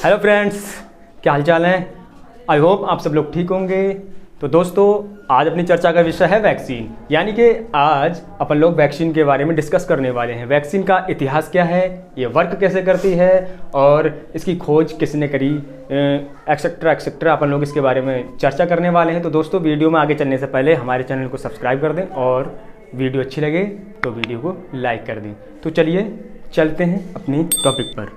Hello friends, क्या हाल चाल है। आई होप आप सब लोग ठीक होंगे। तो दोस्तों, आज अपनी चर्चा का विषय है वैक्सीन, यानी कि आज अपन लोग वैक्सीन के बारे में डिस्कस करने वाले हैं। वैक्सीन का इतिहास क्या है, ये वर्क कैसे करती है और इसकी खोज किसने करी, एक्सेट्रा एक्सेट्रा, अपन लोग इसके बारे में चर्चा करने वाले हैं। तो दोस्तों, वीडियो में आगे चलने से पहले हमारे चैनल को सब्सक्राइब कर दें और वीडियो अच्छी लगे तो वीडियो को लाइक कर दें। तो चलिए चलते हैं अपनी टॉपिक पर।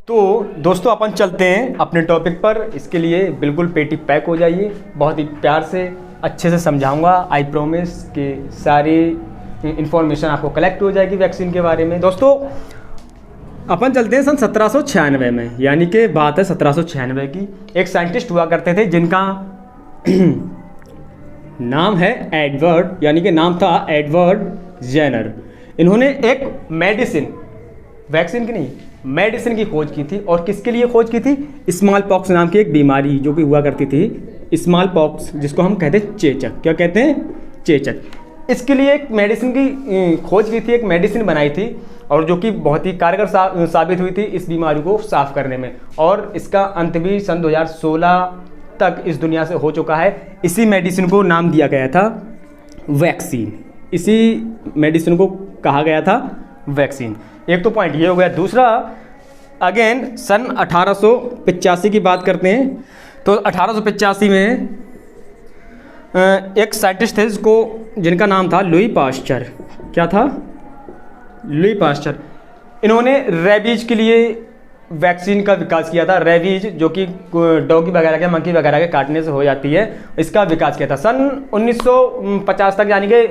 तो दोस्तों, अपन चलते हैं अपने टॉपिक पर। इसके लिए बिल्कुल पेटी पैक हो जाइए, बहुत ही प्यार से अच्छे से समझाऊंगा। आई प्रॉमिस कि सारी इन्फॉर्मेशन आपको कलेक्ट हो जाएगी वैक्सीन के बारे में। दोस्तों, अपन चलते हैं सन 1796 में, यानी कि बात है 1796 की। एक साइंटिस्ट हुआ करते थे जिनका नाम है एडवर्ड, यानी कि नाम था एडवर्ड जेनर। इन्होंने एक मेडिसिन, वैक्सीन की नहीं, मेडिसिन की खोज की थी। और किसके लिए खोज की थी? स्मॉल पॉक्स नाम की एक बीमारी जो कि हुआ करती थी, स्मॉल पॉक्स, जिसको हम कहते हैं चेचक। क्या कहते हैं? चेचक। इसके लिए एक मेडिसिन की खोज की थी, एक मेडिसिन बनाई थी, और जो कि बहुत ही कारगर साबित हुई थी इस बीमारी को साफ करने में। और इसका अंत भी सन 2016 तक इस दुनिया से हो चुका है। इसी मेडिसिन को नाम दिया गया था वैक्सीन। इसी मेडिसिन को कहा गया था वैक्सीन। एक तो पॉइंट ये हो गया। दूसरा, अगेन सन 1885 की बात करते हैं। तो 1885 में एक साइंटिस्ट थे जिनका नाम था लुई पास्चर। क्या था? Louis Pasteur. इन्होंने रेबीज के लिए वैक्सीन का विकास किया था। रेबीज जो कि डॉगी वगैरह के, मंकी वगैरह के काटने से हो जाती है, इसका विकास किया था सन 1950 तक, यानी कि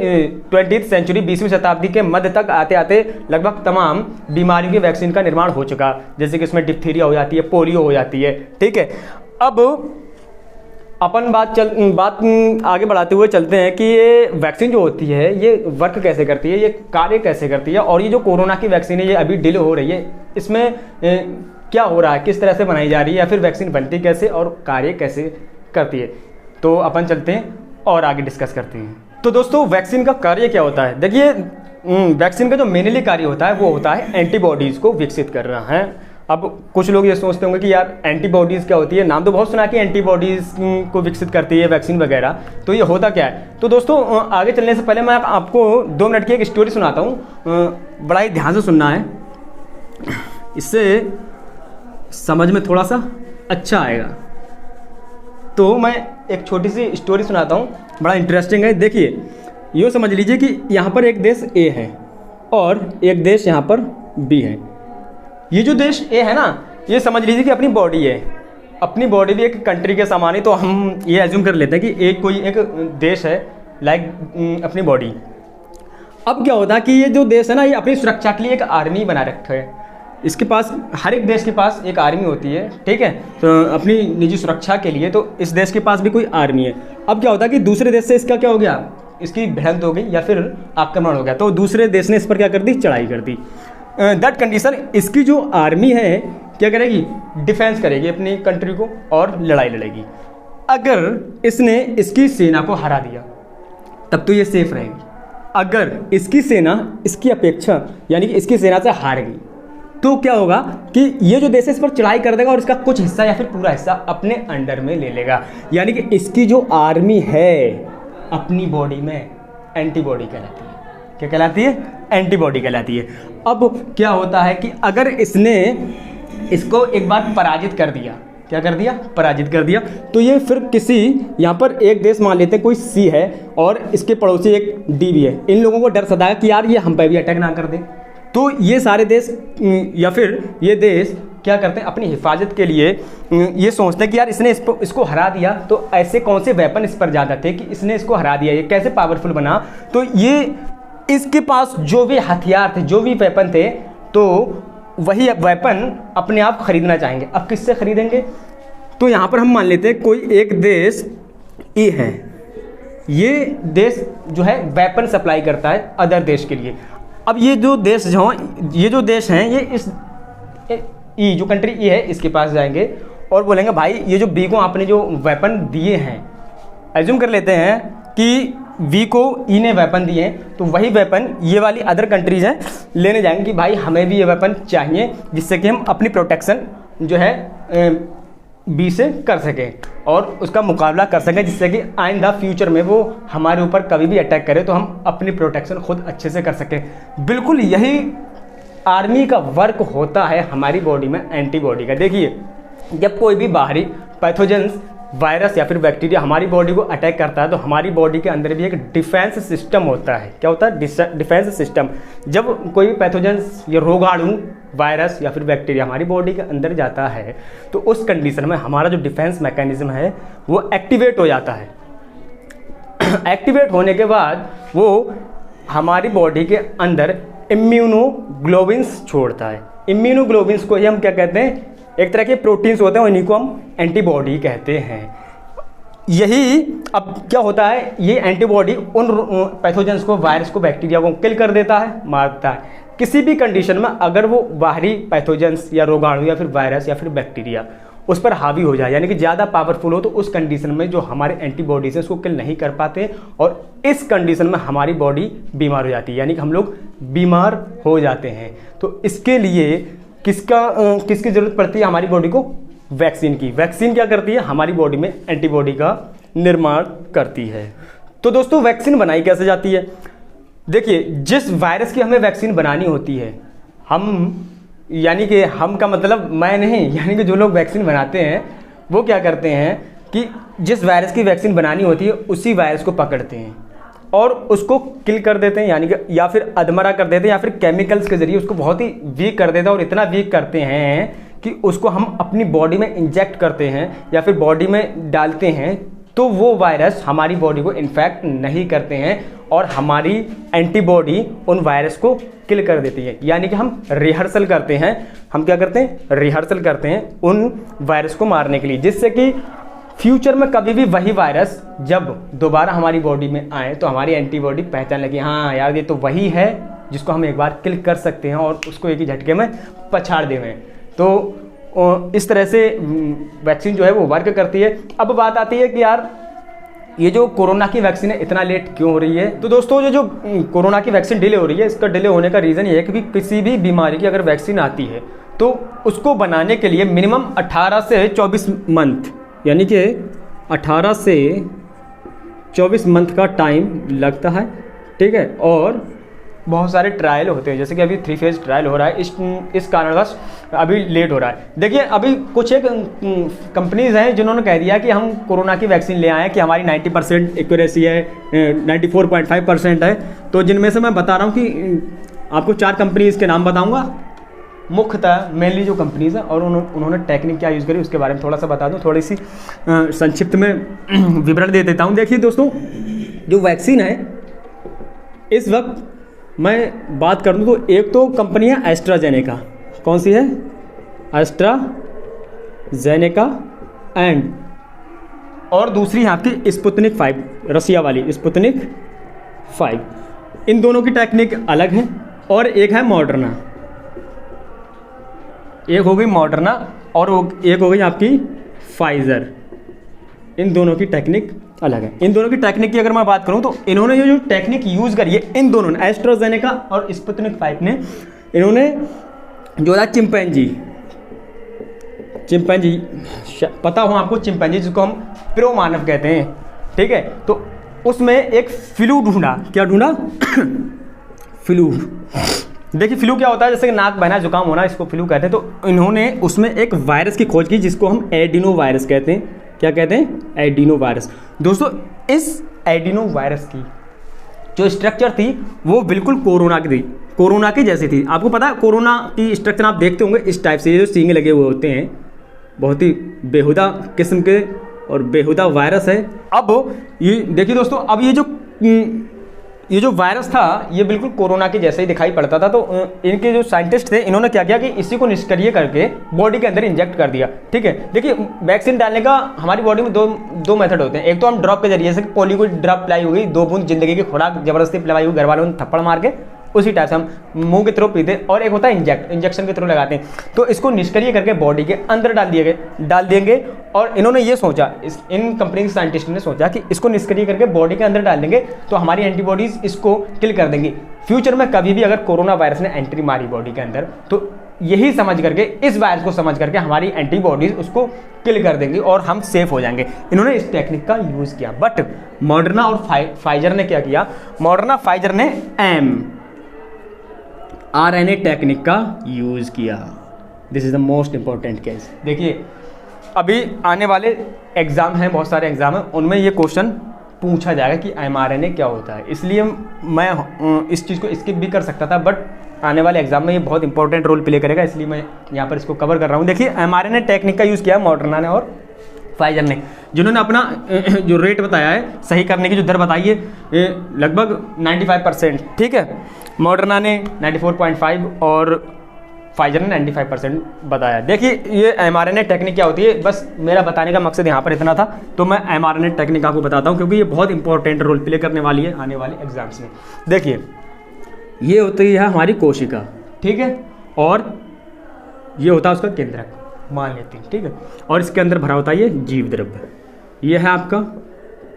20th सेंचुरी, 20वीं शताब्दी के मध्य तक आते आते लगभग तमाम बीमारियों की वैक्सीन का निर्माण हो चुका। जैसे कि इसमें डिप्थीरिया हो जाती है, पोलियो हो जाती है। ठीक है, अब अपन बात आगे बढ़ाते हुए चलते हैं कि ये वैक्सीन जो होती है ये वर्क कैसे करती है, ये कार्य कैसे करती है। और ये जो कोरोना की वैक्सीन है ये अभी डिले हो रही है, इसमें क्या हो रहा है, किस तरह से बनाई जा रही है, या फिर वैक्सीन बनती कैसे और कार्य कैसे करती है। तो अपन चलते हैं और आगे डिस्कस करते हैं। तो दोस्तों, वैक्सीन का कार्य क्या होता है? देखिए, वैक्सीन का जो मेनली कार्य होता है वो होता है एंटीबॉडीज़ को विकसित कर रहा है। अब कुछ लोग ये सोचते होंगे कि यार एंटीबॉडीज़ क्या होती है, नाम तो बहुत सुना कि एंटीबॉडीज़ को विकसित करती है वैक्सीन वगैरह, तो ये होता क्या है? तो दोस्तों, आगे चलने से पहले मैं आपको 2 मिनट की एक स्टोरी सुनाता हूँ। बड़ा ही ध्यान से सुनना है, इससे समझ में थोड़ा सा अच्छा आएगा। तो मैं एक छोटी सी स्टोरी सुनाता हूँ, बड़ा इंटरेस्टिंग है। देखिए, यूँ समझ लीजिए कि यहाँ पर एक देश ए है और एक देश यहाँ पर बी है। ये जो देश ए है ना, ये समझ लीजिए कि अपनी बॉडी है, अपनी बॉडी भी एक कंट्री के समान है। तो हम ये एज्यूम कर लेते हैं कि कोई एक देश है, लाइक अपनी बॉडी। अब क्या होता है कि ये जो देश है ना, ये अपनी सुरक्षा के लिए एक आर्मी बना रखा है। इसके पास, हर एक देश के पास एक आर्मी होती है, ठीक है, तो अपनी निजी सुरक्षा के लिए। तो इस देश के पास भी कोई आर्मी है। अब क्या होता है कि दूसरे देश से इसका क्या हो गया, इसकी भिड़ंत हो गई या फिर आक्रमण हो गया, तो दूसरे देश ने इस पर क्या कर दी, चढ़ाई कर दी। दैट कंडीशन, इसकी जो आर्मी है क्या करेगी, डिफेंस करेगी अपनी कंट्री को और लड़ाई लड़ेगी। अगर इसने इसकी सेना को हरा दिया तब तो ये सेफ रहेगी। अगर इसकी सेना इसकी अपेक्षा, यानी कि इसकी सेना से हार गई, तो क्या होगा कि ये जो देश है इस पर चढ़ाई कर देगा और इसका कुछ हिस्सा या फिर पूरा हिस्सा अपने अंडर में ले लेगा। यानी कि इसकी जो आर्मी है अपनी बॉडी में एंटीबॉडी कहलाती है। क्या कहलाती है? एंटीबॉडी कहलाती है। अब क्या होता है कि अगर इसने इसको एक बार पराजित कर दिया, क्या कर दिया, पराजित कर दिया, तो ये फिर किसी, यहाँ पर एक देश मान लेते हैं कोई सी है और इसके पड़ोसी एक डी भी है। इन लोगों को डर सताया कि यार ये हम पे भी अटैक ना कर दे। तो ये सारे देश या फिर ये देश क्या करते हैं, अपनी हिफाजत के लिए ये सोचते हैं कि यार इसने इसको हरा दिया, तो ऐसे कौन से वेपन इस पर ज़्यादा थे कि इसने इसको हरा दिया, ये कैसे पावरफुल बना। तो ये इसके पास जो भी हथियार थे, जो भी वेपन थे, तो वही वेपन अपने आप खरीदना चाहेंगे। अब किससे खरीदेंगे? तो यहाँ पर हम मान लेते हैं कोई एक देश ए है, ये देश जो है वेपन सप्लाई करता है अदर देश के लिए। अब ये जो देश हैं ये इस ई जो कंट्री ई है इसके पास जाएंगे और बोलेंगे भाई ये जो बी को आपने जो वेपन दिए हैं, एज्यूम कर लेते हैं कि वी को ई ने वेपन दिए हैं, तो वही वेपन ये वाली अदर कंट्रीज हैं लेने जाएंगे कि भाई हमें भी ये वेपन चाहिए, जिससे कि हम अपनी प्रोटेक्शन जो है बी से कर सकें और उसका मुकाबला कर सकें, जिससे कि आइंदा फ्यूचर में वो हमारे ऊपर कभी भी अटैक करे तो हम अपनी प्रोटेक्शन खुद अच्छे से कर सकें। बिल्कुल यही आर्मी का वर्क होता है हमारी बॉडी में एंटीबॉडी का। देखिए, जब कोई भी बाहरी पैथोजेंस, वायरस या फिर बैक्टीरिया हमारी बॉडी को अटैक करता है तो हमारी बॉडी के अंदर भी एक डिफेंस सिस्टम होता है। क्या होता है? Defence system. जब कोई भी पैथोजेंस या रोगाणु, वायरस या फिर बैक्टीरिया हमारी बॉडी के अंदर जाता है तो उस कंडीशन में हमारा जो डिफेंस मैकेनिज्म है वो एक्टिवेट हो जाता है। एक्टिवेट होने के बाद वो हमारी बॉडी के अंदर इम्यूनोग्लोबिन्स छोड़ता है। इम्यूनोग्लोबिन्स को ही हम क्या कहते हैं? एक तरह के प्रोटीन्स होते हैं, उन्हीं को हम एंटीबॉडी कहते हैं। यही अब क्या होता है, ये एंटीबॉडी उन पैथोजेंस को, वायरस को, बैक्टीरिया को किल कर देता है, मारता है। किसी भी कंडीशन में अगर वो बाहरी पैथोजेंस या रोगाणु या फिर वायरस या फिर बैक्टीरिया उस पर हावी हो जाए, यानी कि ज़्यादा पावरफुल हो, तो उस कंडीशन में जो हमारे एंटीबॉडीज हैं उसको किल नहीं कर पाते और इस कंडीशन में हमारी बॉडी बीमार हो जाती है, यानी कि हम लोग बीमार हो जाते हैं। तो इसके लिए किसकी ज़रूरत पड़ती है हमारी बॉडी को? वैक्सीन की। वैक्सीन क्या करती है? हमारी बॉडी में एंटीबॉडी का निर्माण करती है। तो दोस्तों, वैक्सीन बनाई कैसे जाती है? देखिए, जिस वायरस की हमें वैक्सीन बनानी होती है, यानी कि हम का मतलब मैं नहीं, यानी कि जो लोग वैक्सीन बनाते हैं वो क्या करते हैं कि जिस वायरस की वैक्सीन बनानी होती है उसी वायरस को पकड़ते हैं और उसको किल कर देते हैं, यानी कि या फिर अधमरा कर देते हैं या फिर केमिकल्स के ज़रिए उसको बहुत ही वीक कर देते हैं और इतना वीक करते हैं कि उसको हम अपनी बॉडी में इंजेक्ट करते हैं या फिर बॉडी में डालते हैं, तो वो वायरस हमारी बॉडी को इन्फेक्ट नहीं करते हैं और हमारी एंटीबॉडी उन वायरस को किल कर देती है। यानी कि हम रिहर्सल करते हैं। हम क्या करते हैं? रिहर्सल करते हैं उन वायरस को मारने के लिए, जिससे कि फ्यूचर में कभी भी वही वायरस जब दोबारा हमारी बॉडी में आए तो हमारी एंटीबॉडी पहचान लगी, हाँ यार ये तो वही है जिसको हम एक बार किल कर सकते हैं और उसको एक ही झटके में पछाड़ देवें। तो इस तरह से वैक्सीन जो है वो वर्क करती है। अब बात आती है कि यार ये जो कोरोना की वैक्सीन है इतना लेट क्यों हो रही है? तो दोस्तों, जो कोरोना की वैक्सीन डिले हो रही है, इसका डिले होने का रीज़न ये है कि किसी भी बीमारी की अगर वैक्सीन आती है तो उसको बनाने के लिए मिनिमम 18 से 24 मंथ, यानी कि 18 से 24 मंथ का टाइम लगता है, ठीक है। और बहुत सारे ट्रायल होते हैं, जैसे कि अभी 3 फेज ट्रायल हो रहा है, इस कारणवश अभी लेट हो रहा है। देखिए, अभी कुछ एक कंपनीज हैं जिन्होंने कह दिया कि हम कोरोना की वैक्सीन ले आए हैं कि हमारी 90% एक्यूरेसी है, 94.5% है। तो जिनमें से मैं बता रहा हूँ कि आपको 4 कंपनीज के नाम बताऊँगा मुख्यतः, मेनली जो कंपनीज हैं, और उन्होंने टेक्निक क्या यूज़ करी उसके बारे में थोड़ा सा बता दूँ, थोड़ी सी संक्षिप्त में विवरण दे देता हूँ। देखिए दोस्तों, जो वैक्सीन है इस वक्त मैं बात कर दूँ तो एक तो कंपनी है एस्ट्राजेनेका। कौन सी है? एस्ट्राजेनेका एंड और दूसरी है आपकी स्पुतनिक 5, रसिया वाली स्पुतनिक 5। इन दोनों की टेक्निक अलग है। और एक है मॉडर्ना, एक हो गई मॉडर्ना और एक हो गई आपकी फाइजर। इन दोनों की टेक्निक अलग है। इन दोनों की टेक्निक की अगर मैं बात करूं तो इन्होंने ये जो टेक्निक यूज़ करी है, इन दोनों ने, एस्ट्राजेनेका और स्पुतनिक 5 ने, इन्होंने जो है चिंपैंजी, पता हो आपको, चिंपैंजी जिसको हम प्रो मानव कहते हैं, ठीक है। तो उसमें एक फ्लू ढूंढा। क्या ढूंढा? फ्लू। देखिए, फ्लू क्या होता है? जैसे कि नाक बहना, जुकाम होना, इसको फ्लू कहते हैं। तो इन्होंने उसमें एक वायरस की खोज की जिसको हम एडिनो वायरस कहते हैं। क्या कहते हैं? Adeno virus. दोस्तों, इस एडिनो वायरस की जो स्ट्रक्चर थी वो बिल्कुल कोरोना की जैसी थी। आपको पता है कोरोना की स्ट्रक्चर आप देखते होंगे इस टाइप से, ये जो सींग लगे हुए होते हैं, बहुत ही बेहुदा किस्म के और बेहुदा वायरस है। अब ये देखिए दोस्तों, अब ये जो वायरस था ये बिल्कुल कोरोना के जैसे ही दिखाई पड़ता था। तो इनके जो साइंटिस्ट थे इन्होंने क्या किया कि इसी को निष्क्रिय करके बॉडी के अंदर इंजेक्ट कर दिया, ठीक है। देखिए, वैक्सीन डालने का हमारी बॉडी में दो मेथड होते हैं। एक तो हम ड्रॉप के जरिए से, पोलियो को ड्रॉप पिलाई होगी, 2 बूंद जिंदगी की खुराक जबरदस्ती पिलाई होगी घर वालों ने थप्पड़ मार के, उसी टाइप से हम मुंह के थ्रू पीते हैं, और एक होता है इंजेक्शन के थ्रू लगाते हैं। तो इसको निष्क्रिय करके बॉडी के अंदर डाल देंगे। और इन्होंने ये सोचा, इन कंपनी के साइंटिस्ट ने सोचा कि इसको निष्क्रिय करके बॉडी के अंदर डाल देंगे तो हमारी एंटीबॉडीज इसको किल कर देंगी। फ्यूचर में कभी भी अगर कोरोना वायरस ने एंट्री मारी बॉडी के अंदर तो यही समझ करके, इस वायरस को समझ करके हमारी एंटीबॉडीज उसको किल कर देंगी और हम सेफ हो जाएंगे। इन्होंने इस टेक्निक का यूज़ किया। बट मॉडर्ना और फाइजर ने क्या किया, मॉडर्ना फाइजर ने mRNA टेक्निक का यूज़ किया। This is the most important case. देखिए अभी आने वाले एग्जाम हैं, बहुत सारे एग्जाम हैं, उनमें ये क्वेश्चन पूछा जाएगा कि mRNA क्या होता है। इसलिए मैं इस चीज़ को स्किप भी कर सकता था, बट आने वाले एग्जाम में ये बहुत इंपॉर्टेंट रोल प्ले करेगा, इसलिए मैं यहाँ पर इसको कवर कर रहा हूँ। देखिए mRNA टेक्निक का यूज़ किया मॉडर्ना ने और फाइजर ने, जिन्होंने अपना जो रेट बताया है सही करने की जो दर बताई है लगभग 95%, ठीक है। मॉडर्ना ने 94.5 और फाइजर ने 95% बताया। देखिए ये mRNA टेक्निक क्या होती है, बस मेरा बताने का मकसद यहाँ पर इतना था, तो मैं mRNA टेक्निक आपको बताता हूँ क्योंकि ये बहुत इंपॉर्टेंट रोल प्ले करने वाली है आने वाले एग्जाम्स में। देखिए ये होती है हमारी कोशिका, ठीक है, और ये होता है उसका केंद्रक, मान लेते हैं, ठीक है, और इसके अंदर भरा होता है ये जीव द्रव्य। ये है आपका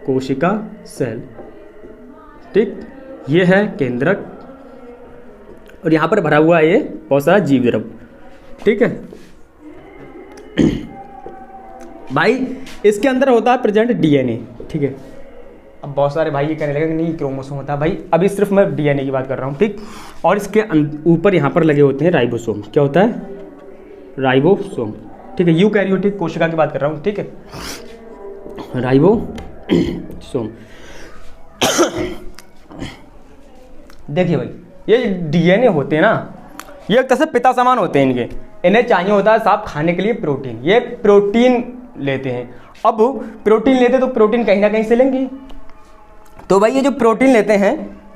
कोशिका सेल, ठीक, ये है केंद्रक और यहाँ पर भरा हुआ है ये बहुत सारा जीव द्रव्य, ठीक है। भाई इसके अंदर होता है प्रेजेंट डीएनए, ठीक है। अब बहुत सारे भाई ये कहने लगे कि नहीं क्रोमोसोम होता है, भाई अभी सिर्फ मैं डीएनए की बात कर रहा हूँ, ठीक। और इसके ऊपर यहाँ पर लगे होते हैं राइबोसोम। क्या होता है? राइबोसोम, ठीक है। यूकैरियोटिक कोशिका की बात कर रहा हूँ, ठीक है, राइबोसोम। देखिए भाई ये डीएनए होते हैं ना, ये एक तरह से पिता समान होते हैं इनके। इन्हें चाहिए होता है साहब खाने के लिए प्रोटीन, ये प्रोटीन लेते हैं। अब प्रोटीन लेते तो प्रोटीन कहीं ना कहीं से लेंगे, तो भाई ये जो प्रोटीन लेते हैं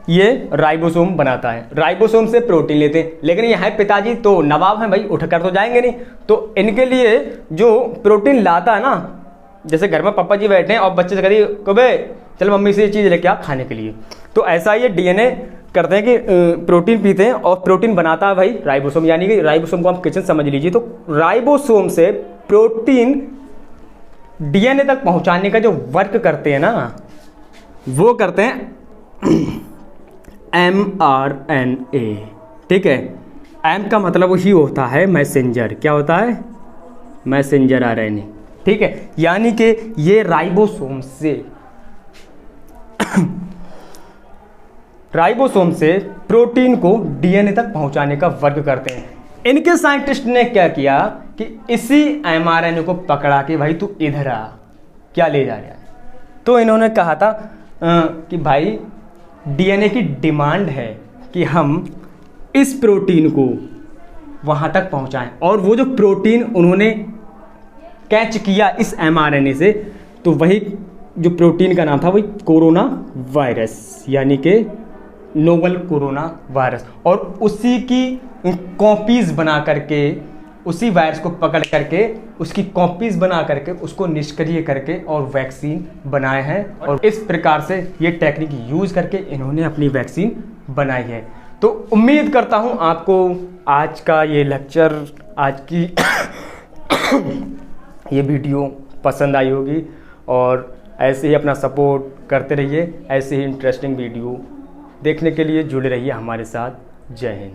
ये राइबोसोम बनाता है, राइबोसोम से प्रोटीन लेते हैं। लेकिन ये है पिताजी तो नवाब हैं भाई, उठकर तो जाएंगे नहीं, तो इनके लिए जो प्रोटीन लाता है ना, जैसे घर में पापा जी बैठे हैं और बच्चे से कहते हैं कबे चल मम्मी से ये चीज़ लेके आ खाने के लिए, तो ऐसा ये डीएनए करते हैं कि प्रोटीन पीते हैं और प्रोटीन बनाता है भाई राइबोसोम। यानी कि राइबोसोम को आप किचन समझ लीजिए। तो राइबोसोम से प्रोटीन डीएनए तक पहुंचाने का जो वर्क करते हैं ना, वो करते हैं mRNA, ठीक है। एम का मतलब ही होता है मैसेंजर। क्या होता है? मैसेंजर आरएनए, ठीक है। यानी कि ये राइबोसोम से प्रोटीन को डीएनए तक पहुंचाने का वर्क करते हैं। इनके साइंटिस्ट ने क्या किया कि इसी mRNA को पकड़ा के भाई तू इधर आ, क्या ले जा रहा है। तो इन्होंने कहा था कि भाई डीएनए की डिमांड है कि हम इस प्रोटीन को वहाँ तक पहुँचाएं, और वो जो प्रोटीन उन्होंने कैच किया इस mRNA से, तो वही जो प्रोटीन का नाम था वही कोरोना वायरस, यानी कि नोवल कोरोना वायरस। और उसी की कॉपीज़ बना करके, उसी वायरस को पकड़ करके उसकी कॉपीज़ बना करके उसको निष्क्रिय करके और वैक्सीन बनाए हैं। और इस प्रकार से ये टेक्निक यूज़ करके इन्होंने अपनी वैक्सीन बनाई है। तो उम्मीद करता हूँ आपको आज का ये लेक्चर, आज की ये वीडियो पसंद आई होगी, और ऐसे ही अपना सपोर्ट करते रहिए। ऐसे ही इंटरेस्टिंग वीडियो देखने के लिए जुड़े रहिए हमारे साथ। जय हिंद।